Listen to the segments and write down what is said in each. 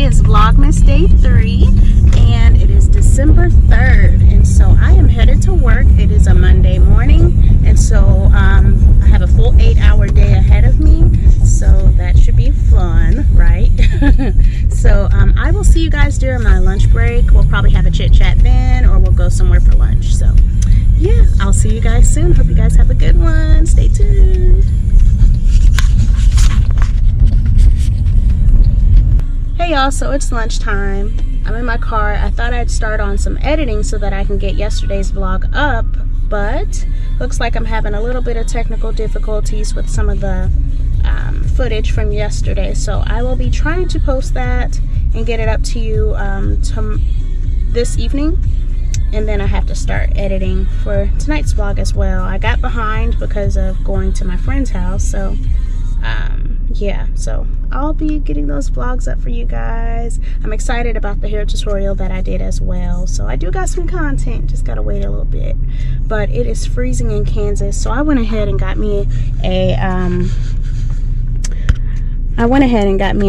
Today is Vlogmas Day 3, and it is December 3rd, and so I am headed to work. It is a Monday morning, and so I have a full 8-hour day ahead of me, so that should be fun, right? So I will see you guys during my lunch break. We'll probably have a chit chat then, or we'll go somewhere for lunch. So yeah, I'll see you guys soon. Hope you guys have a good one. Stay tuned. Hey y'all, so it's lunchtime. I'm in my car. I thought I'd start on some editing so that I can get yesterday's vlog up, but looks like I'm having a little bit of technical difficulties with some of the footage from yesterday. So I will be trying to post that and get it up to you this evening. And then I have to start editing for tonight's vlog as well. I got behind because of going to my friend's house, so yeah, so I'll be getting those vlogs up for you guys. I'm excited about the hair tutorial that I did as well, so I do got some content, just gotta wait a little bit. But it is freezing in Kansas, so I went ahead and got me a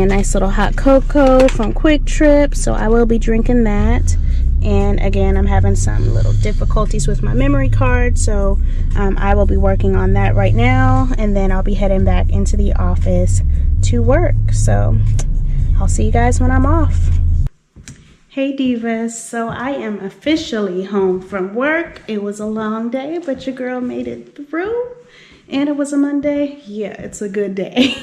nice little hot cocoa from Quick Trip, so I will be drinking that. And again, I'm having some little difficulties with my memory card, so I will be working on that right now, and then I'll be heading back into the office to work. So I'll see you guys when I'm off. Hey Divas, so I am officially home from work. It was a long day, but your girl made it through. And it was a Monday. Yeah, it's a good day.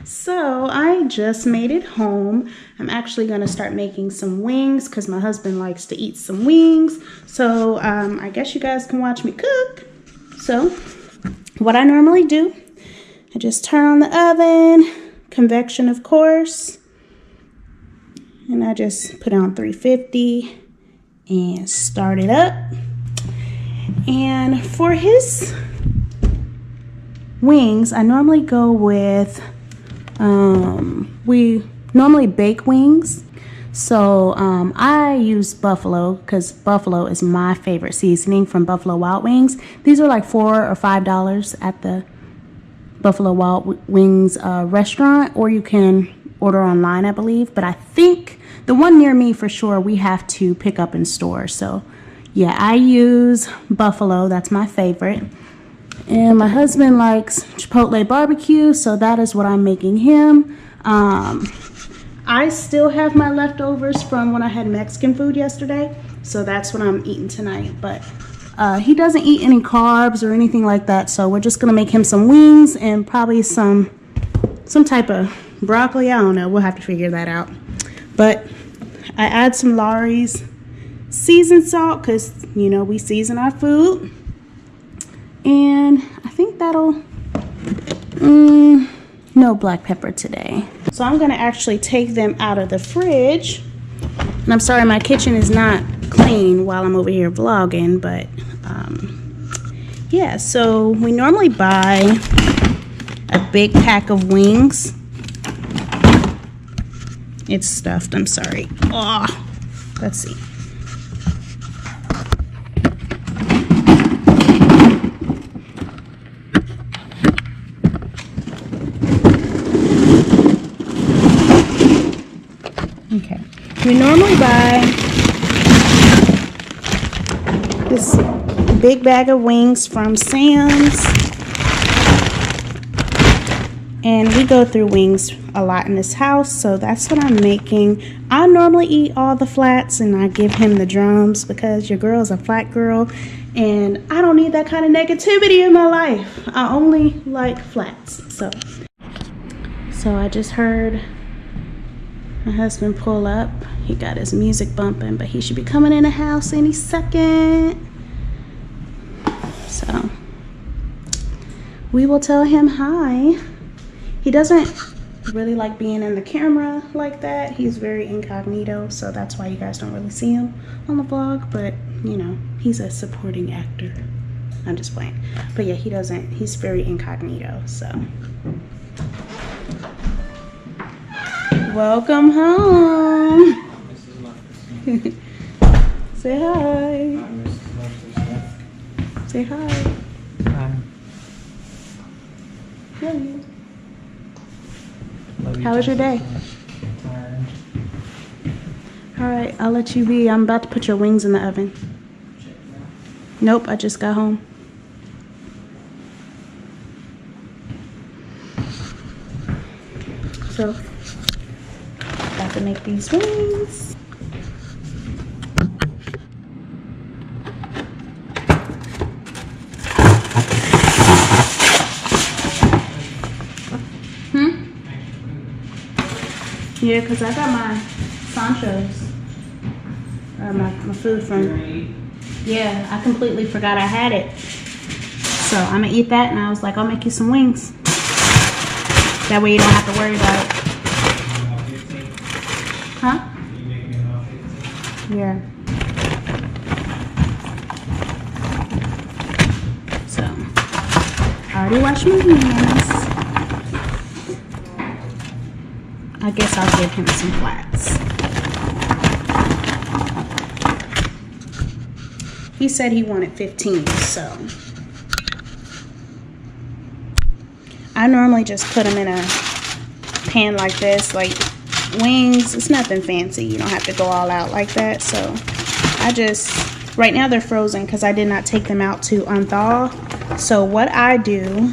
So I just made it home. I'm actually gonna start making some wings because my husband likes to eat some wings. So I guess you guys can watch me cook. So what I normally do, I just turn on the oven, convection of course, and I just put it on 350 and start it up. And for his wings, I normally go with, we normally bake wings. So I use buffalo because buffalo is my favorite seasoning from Buffalo Wild Wings. These are like $4 or $5 at the Buffalo Wild Wings restaurant, or you can order online, I believe. But I think the one near me for sure we have to pick up in store. So yeah, I use buffalo. That's my favorite. And my husband likes Chipotle BBQ, so that is what I'm making him. I still have my leftovers from when I had Mexican food yesterday, so that's what I'm eating tonight. But he doesn't eat any carbs or anything like that, so we're just gonna make him some wings and probably some type of broccoli. I don't know, we'll have to figure that out. But I add some Lawry's seasoned salt because, you know, we season our food. And I think that'll, no black pepper today. So I'm gonna actually take them out of the fridge. And I'm sorry, my kitchen is not clean while I'm over here vlogging, but yeah, so we normally buy a big pack of wings. It's stuffed, I'm sorry. Oh, let's see. Okay, we normally buy this big bag of wings from Sam's, and we go through wings a lot in this house, so that's what I'm making. I normally eat all the flats and I give him the drums because your girl's a flat girl and I don't need that kind of negativity in my life. I only like flats. So I just heard my husband pull up. He got his music bumping, but he should be coming in the house any second. So we will tell him hi. He doesn't really like being in the camera like that. He's very incognito, so that's why you guys don't really see him on the vlog. But you know, he's a supporting actor. I'm just playing. But yeah, he's very incognito, so. Welcome home. Say hi. Say hi. Hi. Love you. Love you. How was your day? I'm tired. Alright, I'll let you be. I'm about to put your wings in the oven. Nope, I just got home. So, about to make these wings. Yeah, because I got my Sancho's, my food from, yeah, I completely forgot I had it. So I'm going to eat that, and I was like, I'll make you some wings. That way you don't have to worry about it. Huh? Yeah. So, I already washed my hands. I guess I'll give him some flats. He said he wanted 15, so I normally just put them in a pan like this, like wings. It's nothing fancy. You don't have to go all out like that. So I just, right now they're frozen because I did not take them out to unthaw. So what I do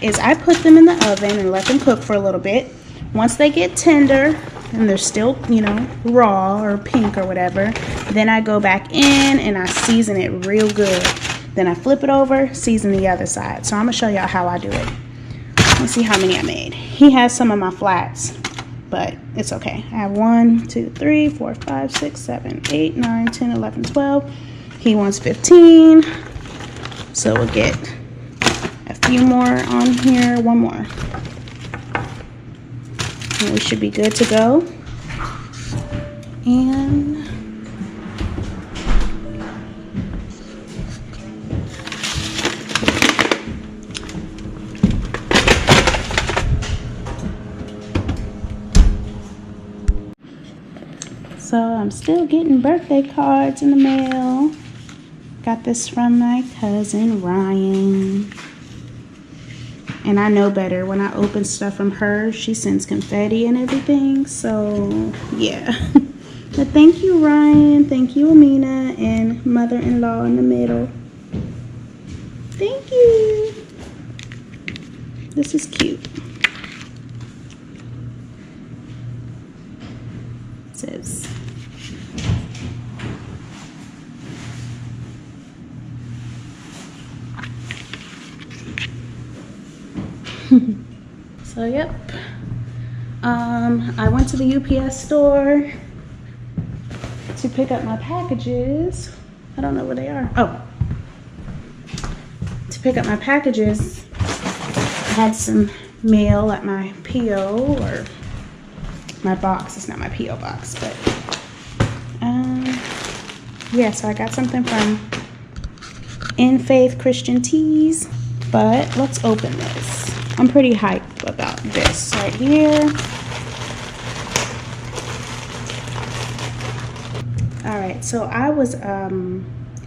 is I put them in the oven and let them cook for a little bit. Once they get tender and they're still, you know, raw or pink or whatever, then I go back in and I season it real good. Then I flip it over, season the other side. So I'm gonna show y'all how I do it. Let's see how many I made. He has some of my flats, but it's okay. I have 1, 2, 3, 4, 5, 6, 7, 8, 9, 10, 11, 12. He wants 15. So we'll get a few more on here, one more. And we should be good to go. And so I'm still getting birthday cards in the mail. Got this from my cousin Ryan. And I know better. When I open stuff from her, she sends confetti and everything. So, yeah. But thank you, Ryan. Thank you, Amina. And mother-in-law in the middle. Thank you. This is cute. It says, so yep, I went to the UPS store to pick up my packages. I don't know where they are. Oh, to pick up my packages. I had some mail at my PO, or my box. It's not my PO box, but yeah, so I got something from In Faith Christian Teas. But let's open this. I'm pretty hyped about this right here. All right, so I was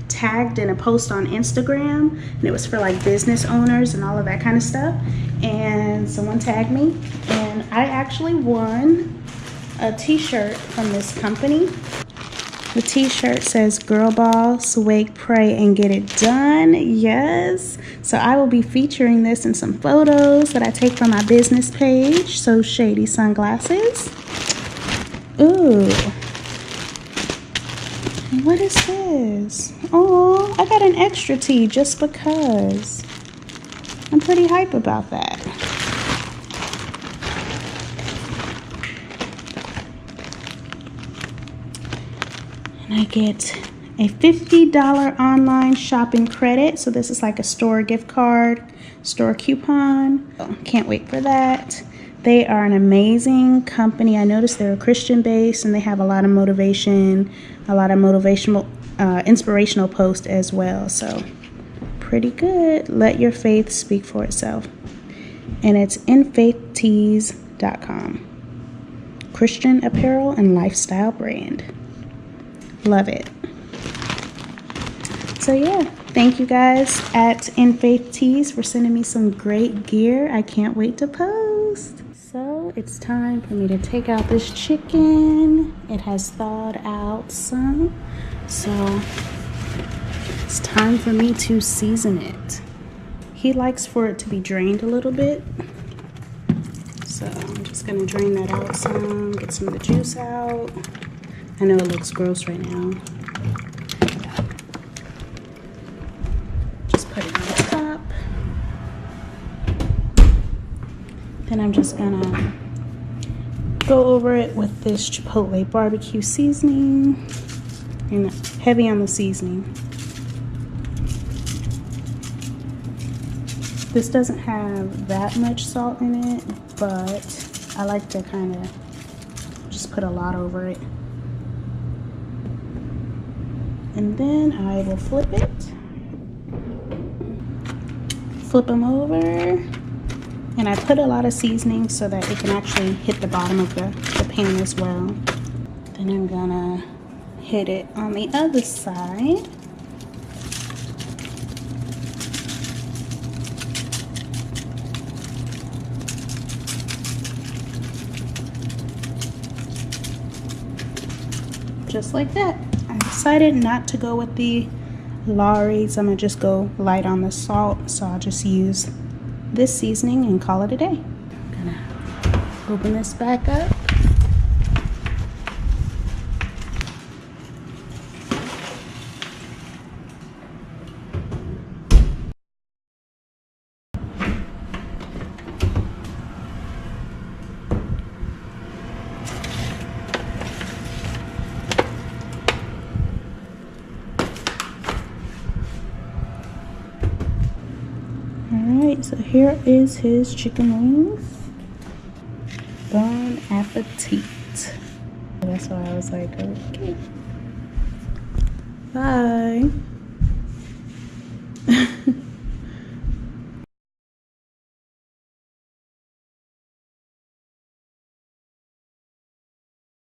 tagged in a post on Instagram, and it was for like business owners and all of that kind of stuff. And someone tagged me, and I actually won a t-shirt from this company. The t-shirt says "Girl Boss, Wake, Pray, and Get It Done." Yes. So I will be featuring this in some photos that I take from my business page. So Shady Sunglasses. Ooh. What is this? Oh, I got an extra tee just because. I'm pretty hype about that. And I get a $50 online shopping credit. So this is like a store gift card, store coupon. Oh, can't wait for that. They are an amazing company. I noticed they're Christian based, and they have a lot of motivation, a lot of motivational, inspirational posts as well. So pretty good. Let your faith speak for itself. And it's infaithtees.com. Christian apparel and lifestyle brand. Love it. So yeah, thank you guys at In Faith Tees for sending me some great gear. I can't wait to post. So it's time for me to take out this chicken. It has thawed out some, so it's time for me to season it. He likes for it to be drained a little bit, so I'm just gonna drain that out some, get some of the juice out. I know it looks gross right now. Just put it on top. Then I'm just gonna go over it with this Chipotle BBQ seasoning, and heavy on the seasoning. This doesn't have that much salt in it, but I like to kind of just put a lot over it. And then I will flip it. Flip them over. And I put a lot of seasoning so that it can actually hit the bottom of the pan as well. Then I'm gonna hit it on the other side. Just like that. I decided not to go with the Lawry's. I'm gonna just go light on the salt, so I'll just use this seasoning and call it a day. I'm gonna open this back up. Alright, so here is his chicken wings. Bon appetit. That's why I was like, okay. Bye.